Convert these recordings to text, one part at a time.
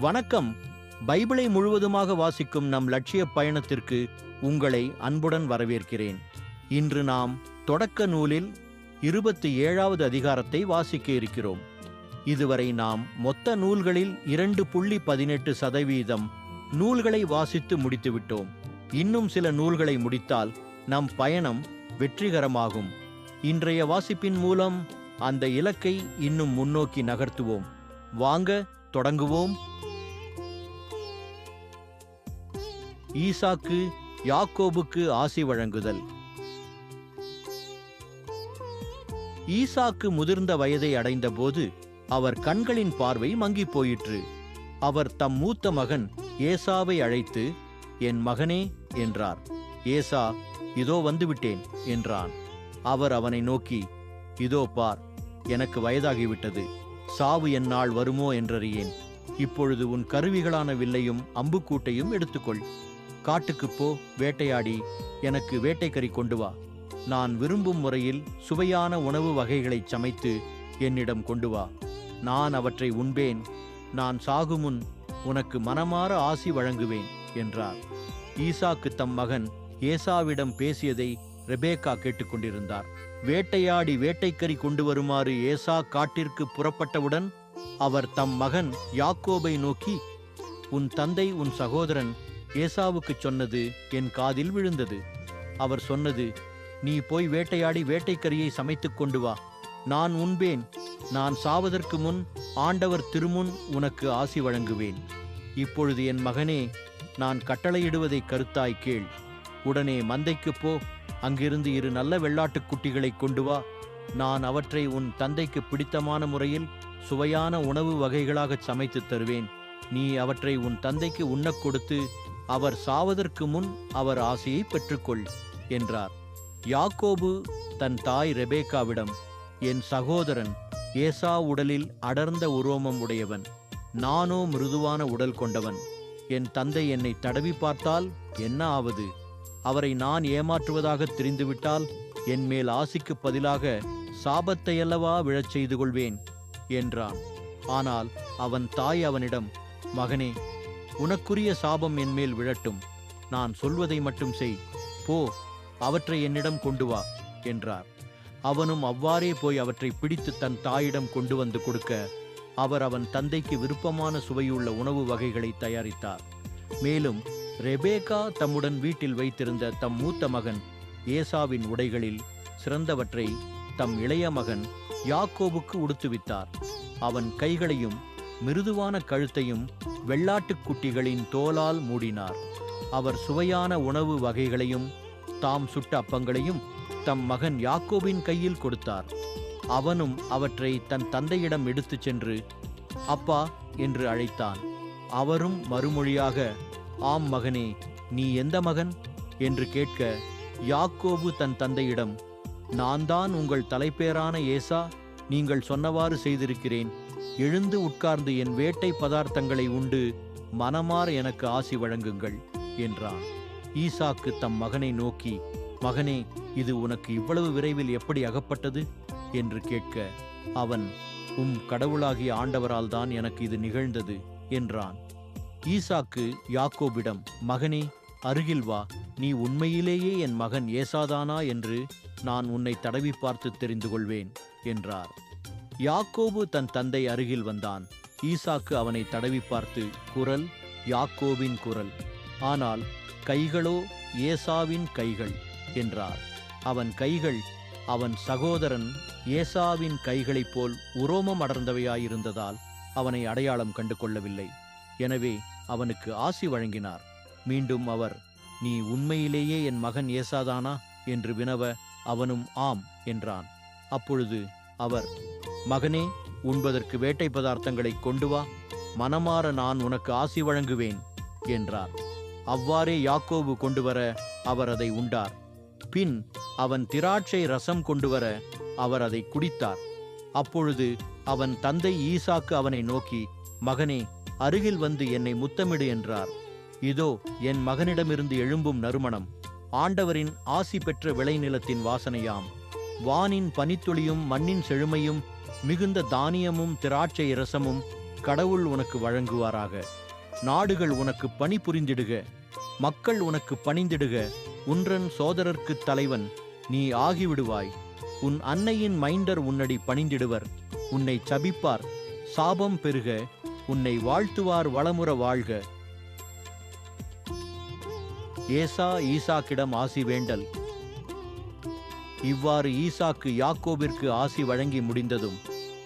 வணக்கம். பைபிளை முழுவதுமாக வாசிக்கும் நம் லட்சிய பயணத்திற்கு உங்களை அன்புடன் வரவேற்கிறேன். இன்று நாம் தொடக்க நூலில் 27வது அதிகாரத்தை வாசிக்க இருக்கிறோம். இதுவரை நாம் மொத்த நூல்களில் 2.18% நூல்களை வாசித்து முடித்துவிட்டோம். இன்னும் சில நூல்களை முடித்தால் நம் பயணம் வெற்றிகரமாகும். இன்றைய வாசிப்பின் மூலம் அந்த இலக்கை இன்னும் முன்னோக்கி நகர்த்துவோம். வாங்க தொடங்குவோம். ஈசாக்கு யாக்கோபுக்கு ஆசி வழங்குதல். ஈசாக்கு முதிர்ந்த வயதை அடைந்தபோது அவர் கண்களின் பார்வை மங்கிப் போயிற்று. அவர் தம் மூத்த மகன் ஏசாவை அழைத்து, என் மகனே என்றார். ஏசா, இதோ வந்துவிட்டேன் என்றான். அவர் அவனை நோக்கி, இதோ பார், எனக்கு வயதாகிவிட்டது, சாவு என் நாள் வருமோ என்றறியேன். இப்பொழுது உன் கருவிகளான வில்லையும் அம்புக்கூட்டையும் எடுத்துக்கொள். காட்டுக்குப் போ, வேட்டையாடி எனக்கு வேட்டைக்கறி கொண்டு வா. நான் விரும்பும் முறையில் சுவையான உணவு வகைகளைச் சமைத்து என்னிடம் கொண்டு வா. நான் அவற்றை உண்பேன். நான் சாகுமுன் உனக்கு மனமாற ஆசி வழங்குவேன் என்றார். ஈசாக்கு தம் மகன் ஏசாவிடம் பேசியதை ரெபேக்கா கேட்டுக்கொண்டிருந்தார். வேட்டையாடி வேட்டைக்கறி கொண்டு வருமாறு ஏசா காட்டிற்கு புறப்பட்டவுடன் அவர் தம் மகன் யாக்கோபை நோக்கி, உன் தந்தை உன் சகோதரன் ஏசாவுக்குச் சொன்னது என் காதில் விழுந்தது. அவர் சொன்னது, நீ போய் வேட்டையாடி வேட்டைக்கறியை சமைத்துக் கொண்டு வா. நான் உண்பேன். நான் சாவதற்கு முன் ஆண்டவர் திருமுன் உனக்கு ஆசி வழங்குவேன். இப்பொழுது என் மகனே, நான் கட்டளையிடுவதை கருத்தாய் கேள். உடனே மந்தைக்குப் போ. அங்கிருந்து 2 நல்ல வெள்ளாட்டுக் குட்டிகளை கொண்டு வா. நான் அவற்றை உன் தந்தைக்கு பிடித்தமான முறையில் சுவையான உணவு வகைகளாகச் சமைத்துத் தருவேன். நீ அவற்றை உன் தந்தைக்கு உண்ணக் கொடுத்து அவர் சாவதற்கு முன் அவர் ஆசையை பெற்றுக்கொள் என்றார். யாக்கோபு தன் தாய் ரெபேக்காவிடம், என் சகோதரன் ஏசா உடலில் அடர்ந்த உரோமம் உடையவன், நானோ மிருதுவான உடல் கொண்டவன். என் தந்தை என்னை தடவி பார்த்தால் என்ன ஆவது? அவரை நான் ஏமாற்றுவதாக தெரிந்துவிட்டால் என் மேல் ஆசிக்கு பதிலாக சாபத்தையல்லவா விழச் செய்து கொள்வேன் என்றான். ஆனால் அவன் தாய் அவனிடம், மகனே, உனக்குரிய சாபம் என்மேல் விழட்டும். நான் சொல்வதை மட்டும் செய். போ, அவற்றை என்னிடம் கொண்டு வா என்றார். அவனும் அவ்வாறே போய் அவற்றை பிடித்து தன் தாயிடம் கொண்டு வந்து கொடுக்க அவர் அவன் தந்தைக்கு விருப்பமான சுவையுள்ள உணவு வகைகளை தயாரித்தார். மேலும் ரெபேக்கா தம்முடன் வீட்டில் வைத்திருந்த தம் மூத்த மகன் ஏசாவின் உடைகளில் சிறந்தவற்றை தம் இளைய மகன் யாக்கோபுக்கு உடுத்துவித்தார். அவன் கைகளையும் மிருதுவான கழுத்தையும் வெள்ளாட்டுக் குட்டிகளின் தோலால் மூடினார். அவர் சுவையான உணவு வகைகளையும் தாம் சுட்ட அப்பங்களையும் தம் மகன் யாக்கோபின் கையில் கொடுத்தார். அவனும் அவற்றை தன் தந்தையிடம் எடுத்துச் சென்று, அப்பா என்று அழைத்தான். அவரும் மறுமொழியாக, ஆம் மகனே, நீ எந்த மகன் என்று கேட்க, யாக்கோபு தன் தந்தையிடம், நான் தான் உங்கள் தலைப்பேரான ஏசா. நீங்கள் சொன்னவாறு செய்திருக்கிறேன். எழுந்து உட்கார்ந்து என் வேட்டை பதார்த்தங்களை உண்டு மனமாற எனக்கு ஆசி வழங்குங்கள் என்றான். ஈசாக்கு தம் மகனை நோக்கி, மகனே, இது உனக்கு இவ்வளவு விரைவில் எப்படி அகப்பட்டது என்று கேட்க, அவன், கடவுளாகிய ஆண்டவரால் தான் எனக்கு இது நிகழ்ந்தது என்றான். ஈசாக்கு யாக்கோபிடம், மகனே, அருகில் வா. நீ உண்மையிலேயே என் மகன் ஏசாதானா என்று நான் உன்னை தடவி பார்த்து தெரிந்து கொள்வேன் என்றார். யாக்கோபு தன் தந்தை அருகில் வந்தான். ஈசாக்கு அவனை தடவி பார்த்து, குரல் யாக்கோபின் குரல், ஆனால் கைகளோ ஏசாவின் கைகள் என்றார். அவன் கைகள் அவன் சகோதரன் ஏசாவின் கைகளைப் போல் உரோமம் அடர்ந்தவையாயிருந்ததால் அவனை அடையாளம் கண்டு கொள்ளவில்லை. எனவே அவனுக்கு ஆசி வழங்கினார். மீண்டும் அவர், நீ உண்மையிலேயே என் மகன் ஏசாதானா என்று வினவ, அவனும் ஆம் என்றான். அப்பொழுது அவர், மகனே, உண்பதற்கு வேட்டை பதார்த்தங்களை கொண்டு வா. மனமாற நான் உனக்கு ஆசி வழங்குவேன் என்றார். அவ்வாறே யாக்கோபு கொண்டு வர அவர் அதை உண்டார். பின் அவன் திராட்சை ரசம் கொண்டு வர அவர் அதை குடித்தார். அப்பொழுது அவன் தந்தை ஈசாக்கு அவனை நோக்கி, மகனே, அருகில் வந்து என்னை முத்தமிடு என்றார். இதோ என் மகனிடமிருந்து எழும்பும் நறுமணம் ஆண்டவரின் ஆசி பெற்ற விளைநிலத்தின் வாசனையாம். வானின் பனித்துளியும் மண்ணின் செழுமையும் மிகுந்த தானியமும் திராட்சை இரசமும் கடவுள் உனக்கு வழங்குவாராக. நாடுகள் உனக்கு பணி புரிந்திடுக, மக்கள் உனக்கு பணிந்திடுக. உன்றன் சோதரர்க்குத் தலைவன் நீ ஆகிவிடுவாய். உன் அன்னையின் மைந்தர் உன்னடி பணிந்திடுவர். உன்னை சபிப்பார், சாபம் பெருக. உன்னை வாழ்த்துவார், வளமுற வாழ்க. ஏசா ஈசாக்கிடம் ஆசி வேண்டல். இவ்வாறு ஈசாக்கு யாக்கோபிற்கு ஆசி வழங்கி முடிந்ததும்,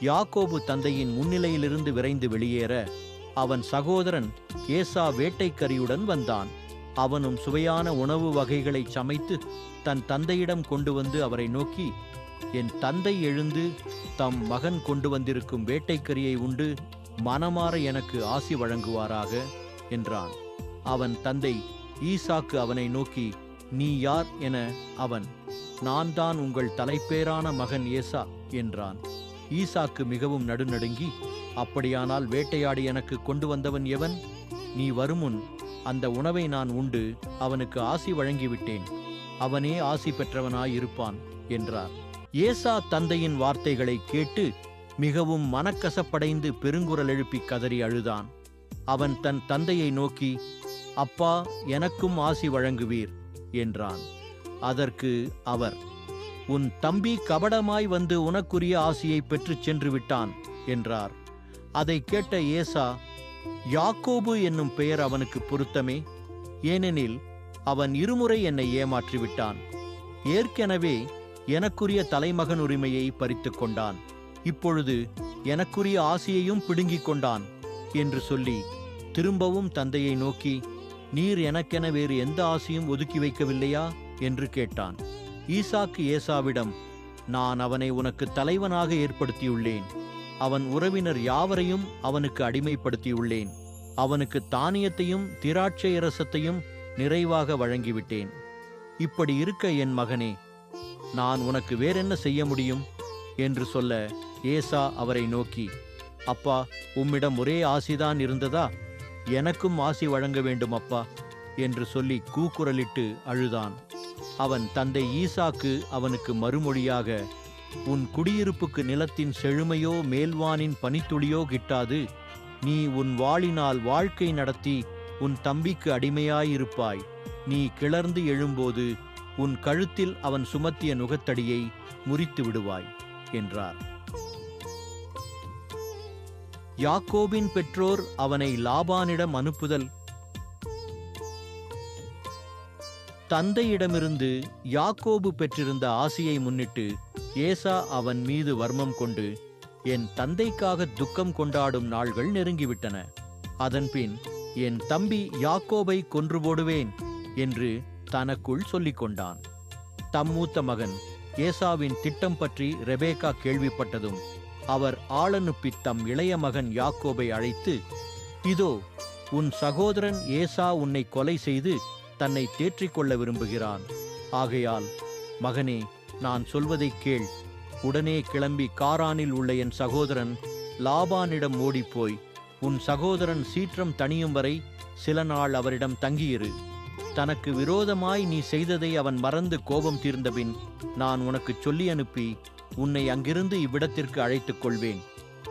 யாக்கோபு தந்தையின் முன்னிலையிலிருந்து விரைந்து வெளியேற, அவன் சகோதரன் ஏசா வேட்டைக்கரியுடன் வந்தான். அவனும் சுவையான உணவு வகைகளை சமைத்து தன் தந்தையிடம் கொண்டு வந்து அவரை நோக்கி, என் தந்தை எழுந்து தம் மகன் கொண்டு வந்திருக்கும் வேட்டைக்கரியை உண்டு மனமாற எனக்கு ஆசி வழங்குவாராக என்றான். அவன் தந்தை ஈசாக்கு அவனை நோக்கி, நீ யார் என அவன், நான் தான் உங்கள் தலைப்பேரான மகன் ஏசா என்றான். ஈசாக்கு மிகவும் நடுநடுங்கி, அப்படியானால் வேட்டையாடி எனக்கு கொண்டு வந்தவன் எவன்? நீ வருமுன் அந்த உணவை நான் உண்டு அவனுக்கு ஆசி வழங்கிவிட்டேன். அவனே ஆசி பெற்றவனாயிருப்பான் என்றார். ஏசா தந்தையின் வார்த்தைகளை கேட்டு மிகவும் மனக்கசப்படைந்து பெருங்குரல் எழுப்பி கதறி அழுதான். அவன் தன் தந்தையை நோக்கி, அப்பா, எனக்கும் ஆசி வழங்குவீர் என்றான். அதற்கு அவர், உன் தம்பி கபடமாய் வந்து உனக்குரிய ஆசியை பெற்றுச் சென்று விட்டான் என்றார். அதை கேட்ட ஏசா, யாக்கோபு என்னும் பெயர் அவனுக்கு பொருத்தமே, ஏனெனில் அவன் இருமுறை என்னை ஏமாற்றிவிட்டான். ஏற்கெனவே எனக்குரிய தலைமகன் உரிமையை பறித்து கொண்டான். இப்பொழுது எனக்குரிய ஆசியையும் பிடுங்கிக் கொண்டான் என்று சொல்லி திரும்பவும் தந்தையை நோக்கி, நீர் எனக்கென வேறு எந்த ஆசியும் ஒதுக்கி வைக்கவில்லையா என்று கேட்டான். ஈசாக்கு ஏசாவிடம், நான் அவனை உனக்கு தலைவனாக ஏற்படுத்தியுள்ளேன். அவன் உறவினர் யாவரையும் அவனுக்கு அடிமைப்படுத்தியுள்ளேன். அவனுக்கு தானியத்தையும் திராட்சை இரசத்தையும் நிறைவாக வழங்கிவிட்டேன். இப்படி இருக்க என் மகனே, நான் உனக்கு வேறென்ன செய்ய முடியும் என்று சொல்ல, ஏசா அவரை நோக்கி, அப்பா, உம்மிடம் ஒரே ஆசிதான் இருந்ததா? எனக்கும் ஆசி வழங்க வேண்டும் அப்பா என்று சொல்லி கூக்குரலிட்டு அழுதான். அவன் தந்தை ஈசாக்கு அவனுக்கு மறுமொழியாக, உன் குடியிருப்புக்கு நிலத்தின் செழுமையோ மேல்வானின் பனித்துளியோ கிட்டாது. நீ உன் வாளினால் வாழ்க்கை நடத்தி உன் தம்பிக்கு அடிமையாயிருப்பாய். நீ கிளர்ந்து எழும்போது உன் கழுத்தில் அவன் சுமத்திய நுகத்தடியை முறித்து விடுவாய் என்றார். யாக்கோபின் பெற்றோர் அவனை லாபானிடம் அனுப்புதல். தந்தையிடமிருந்து யாக்கோபு பெற்றிருந்த ஆசியை முன்னிட்டு ஏசா அவன் மீது வர்மம் கொண்டு, என் தந்தைக்காக துக்கம் கொண்டாடும் நாள்கள் நெருங்கிவிட்டன. அதன்பின் என் தம்பி யாக்கோபை கொன்று போடுவேன் என்று தனக்குள் சொல்லிக் கொண்டான். தம் மூத்த மகன் ஏசாவின் திட்டம் பற்றி ரெபேக்கா கேள்விப்பட்டதும் அவர் ஆளனுப்பி தம் இளைய மகன் யாக்கோபை அழைத்து, இதோ உன் சகோதரன் ஏசா உன்னை கொலை செய்து தன்னை தேற்றிக்கொள்ள விரும்புகிறான். ஆகையால் மகனே, நான் சொல்வதைக் கேள். உடனே கிளம்பி காரானில் உள்ள என் சகோதரன் லாபானிடம் ஓடிப்போய் உன் சகோதரன் சீற்றம் தணியும் வரை சில நாள் அவரிடம் தங்கியிரு. தனக்கு விரோதமாய் நீ செய்ததை அவன் மறந்து கோபம் தீர்ந்தபின் நான் உனக்கு சொல்லி அனுப்பி உன்னை அங்கிருந்து இவ்விடத்திற்கு அழைத்துக் கொள்வேன்.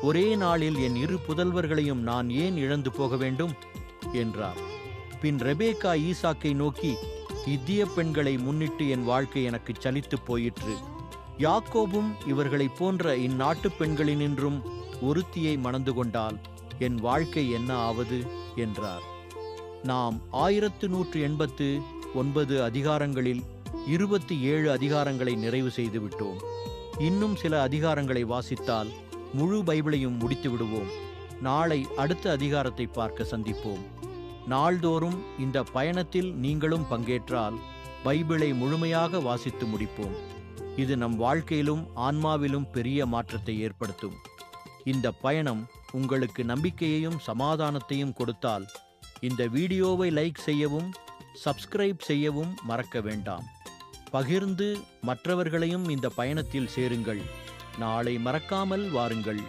ஒரே நாளில் என் இரு புதல்வர்களையும் நான் ஏன் இழந்து போக வேண்டும் என்றார். பின் ரெபேக்கா ஈசாக்கை நோக்கி, இத்திய பெண்களை முன்னிட்டு என் வாழ்க்கை எனக்கு சலித்துப் போயிற்று. யாக்கோபும் இவர்களைப் போன்ற இந்நாட்டு பெண்களினின்றும் ஒருத்தியை மணந்து கொண்டால் என் வாழ்க்கை என்ன ஆவது என்றார். நாம் 1189 அதிகாரங்களில் 27 அதிகாரங்களை நிறைவு செய்து விட்டோம். இன்னும் சில அதிகாரங்களை வாசித்தால் முழு பைபிளையும் முடித்து விடுவோம். நாளை அடுத்த அதிகாரத்தை பார்க்க சந்திப்போம். நாள்தோறும் இந்த பயணத்தில் நீங்களும் பங்கேற்றால் பைபிளை முழுமையாக வாசித்து முடிப்போம். இது நம் வாழ்க்கையிலும் ஆன்மாவிலும் பெரிய மாற்றத்தை ஏற்படுத்தும். இந்த பயணம் உங்களுக்கு நம்பிக்கையையும் சமாதானத்தையும் கொடுத்தால் இந்த வீடியோவை லைக் செய்யவும் சப்ஸ்கிரைப் செய்யவும் மறக்க வேண்டாம். பகிர்ந்து மற்றவர்களையும் இந்த பயணத்தில் சேருங்கள். நாளை மறக்காமல் வாருங்கள்.